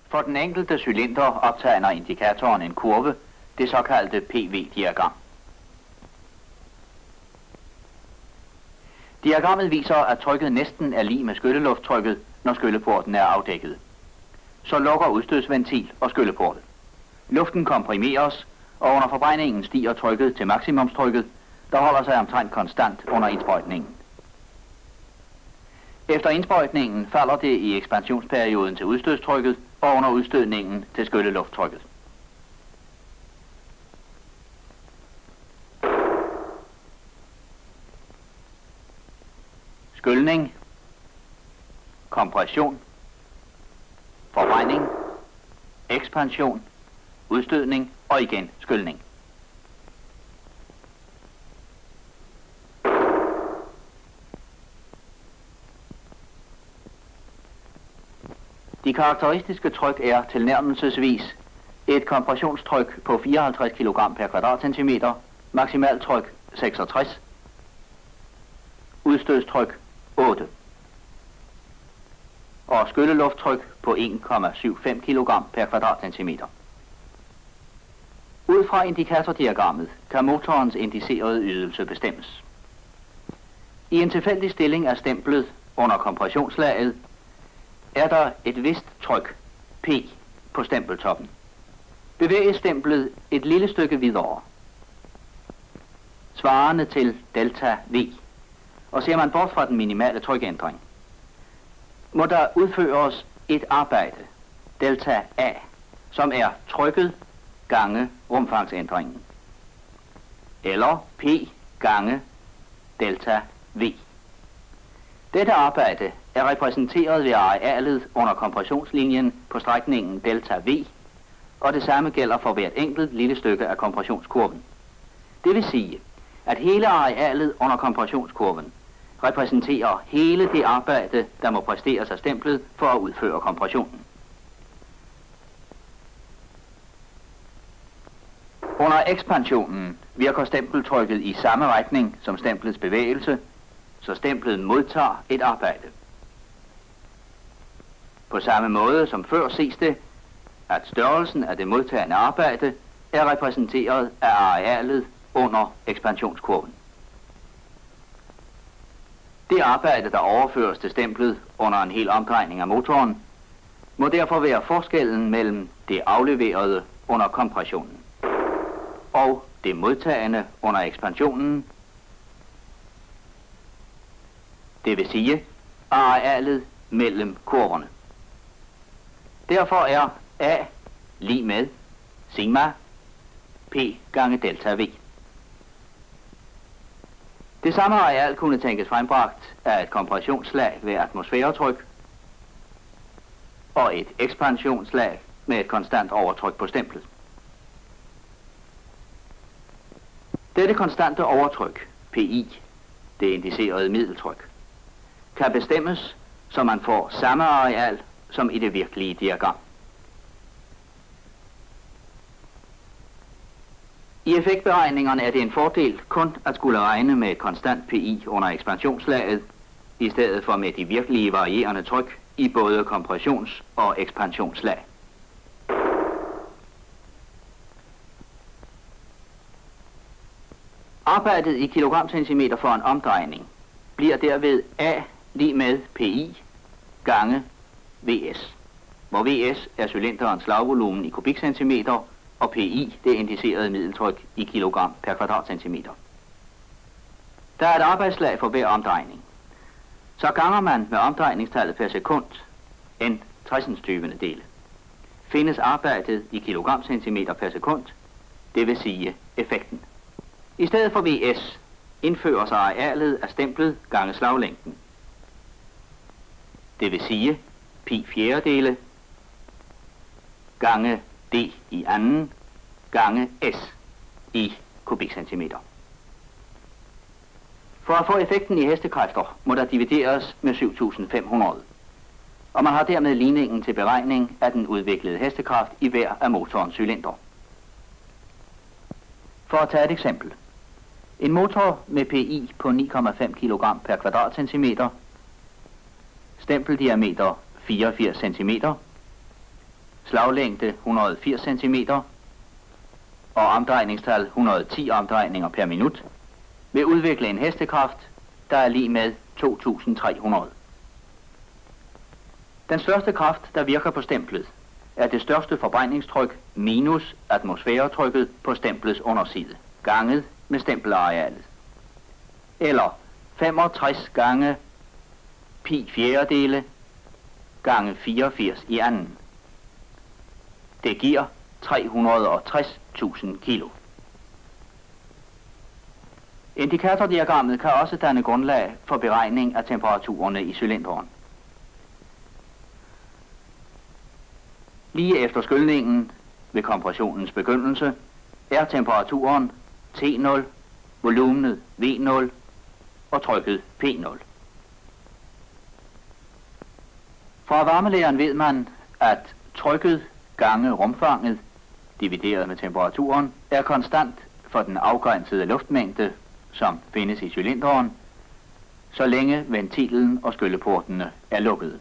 For den enkelte cylinder optegner indikatoren en kurve, det såkaldte PV-diagram. Diagrammet viser, at trykket næsten er lig med skyllelufttrykket, når skylleporten er afdækket. Så lukker udstødsventil og skylleportet. Luften komprimeres, og under forbrændingen stiger trykket til maksimumstrykket, der holder sig omtrent konstant under indsprøjtningen. Efter indsprøjtningen falder det i ekspansionsperioden til udstødstrykket og under udstødningen til skyllelufttrykket. Skylning, kompression, forbrænding, ekspansion, udstødning og igen skylning. De karakteristiske tryk er tilnærmelsesvis et kompressionstryk på 54 kg per kvadratcentimeter, maksimaltryk 66, udstødstryk 8 og skylleluftryk på 1,75 kg per kvadratcentimeter. Ud fra indikatordiagrammet kan motorens indicerede ydelse bestemmes. I en tilfældig stilling af stemplet under kompressionslaget er der et vist tryk, P, på stempeltoppen. Bevæges stemplet et lille stykke videre, svarende til delta V, og ser man bort fra den minimale trykændring, må der udføres et arbejde, delta A, som er trykket gange rumfangsændringen, eller P gange delta V. Dette arbejde er repræsenteret ved arealet under kompressionslinjen på strækningen delta V, og det samme gælder for hvert enkelt lille stykke af kompressionskurven. Det vil sige, at hele arealet under kompressionskurven repræsenterer hele det arbejde, der må præsteres af stemplet for at udføre kompressionen. Under ekspansionen virker stempeltrykket i samme retning som stemplets bevægelse, så stemplet modtager et arbejde. På samme måde som før ses det, at størrelsen af det modtagende arbejde er repræsenteret af arealet under ekspansionskurven. Det arbejde, der overføres til stemplet under en hel omdrejning af motoren, må derfor være forskellen mellem det afleverede under kompressionen og det modtagende under ekspansionen, det vil sige arealet mellem kurverne. Derfor er A lig med sigma P gange delta V. Det samme areal kunne tænkes frembragt af et kompressionslag ved atmosfæretryk og et ekspansionslag med et konstant overtryk på stemplet. Dette konstante overtryk, PI, det indicerede middeltryk, kan bestemmes, så man får samme areal som i det virkelige diagram. I effektberegningerne er det en fordel kun at skulle regne med et konstant PI under ekspansionslaget, i stedet for med de virkelige varierende tryk i både kompressions- og ekspansionslag. Arbejdet i kilogramcentimeter for en omdrejning bliver derved A lig med PI gange VS, hvor VS er cylinderens slagvolumen i kubikcentimeter, og PI det indicerede middeltryk i kilogram per kvadratcentimeter. Der er et arbejdslag for hver omdrejning. Så ganger man med omdrejningstallet per sekund, en 60. dele. Findes arbejdet i kilogramcentimeter per sekund, det vil sige effekten. I stedet for VS indføres arealet af stemplet gange slaglængden. Det vil sige pi fjerdedele gange d i anden gange s i kubikcentimeter. For at få effekten i hestekræfter må der divideres med 7500, og man har dermed ligningen til beregning af den udviklede hestekraft i hver af motorens cylinder. For at tage et eksempel. En motor med PI på 9,5 kg per kvadratcentimeter, stempeldiameter 84 cm, slaglængde 180 cm og omdrejningstal 110 omdrejninger per minut, vil udvikle en hestekraft, der er lig med 2.300. Den største kraft, der virker på stemplet, er det største forbrændingstryk minus atmosfæretrykket på stemplets underside, ganget med stempelarealet. Eller 65 gange pi fjerdedele gange 84 i anden. Det giver 360.000 kilo. Indikatordiagrammet kan også danne grundlag for beregning af temperaturerne i cylinderen. Lige efter skylningen ved kompressionens begyndelse er temperaturen T0, volumenet V0 og trykket P0. Fra varmelæren ved man, at trykket gange rumfanget divideret med temperaturen er konstant for den afgrænsede luftmængde, som findes i cylinderen, så længe ventilen og skylleportene er lukkede.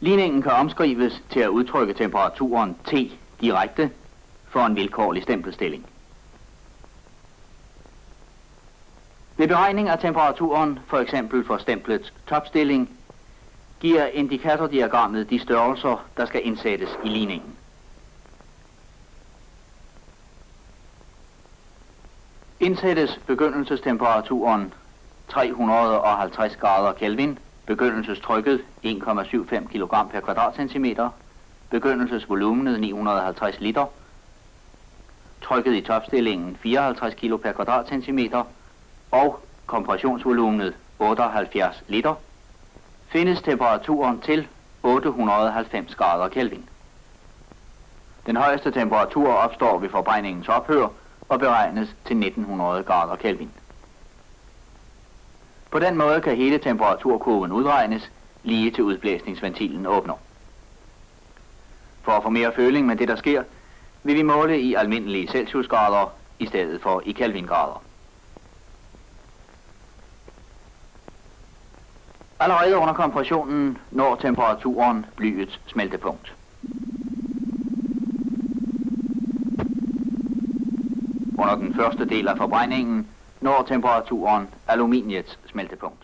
Ligningen kan omskrives til at udtrykke temperaturen T direkte for en vilkårlig stempelstilling. Ved beregning af temperaturen, for eksempel for stemplets topstilling, giver indikatordiagrammet de størrelser, der skal indsættes i ligningen. Indsættes begyndelsestemperaturen 350 grader Kelvin, begyndelsestrykket 1,75 kg per kvadratcentimeter, begyndelsesvolumenet 950 liter, trykket i topstillingen 54 kg per kvadratcentimeter og kompressionsvolumenet 78 liter, findes temperaturen til 890 grader Kelvin. Den højeste temperatur opstår ved forbrændingens ophør og beregnes til 1900 grader Kelvin. På den måde kan hele temperaturkurven udregnes lige til udblæsningsventilen åbner. For at få mere føling med det, der sker, vil vi måle i almindelige Celsiusgrader i stedet for i Kelvingrader. Allerede under kompressionen når temperaturen blyets smeltepunkt. Under den første del af forbrændingen når temperaturen aluminiets smeltepunkt.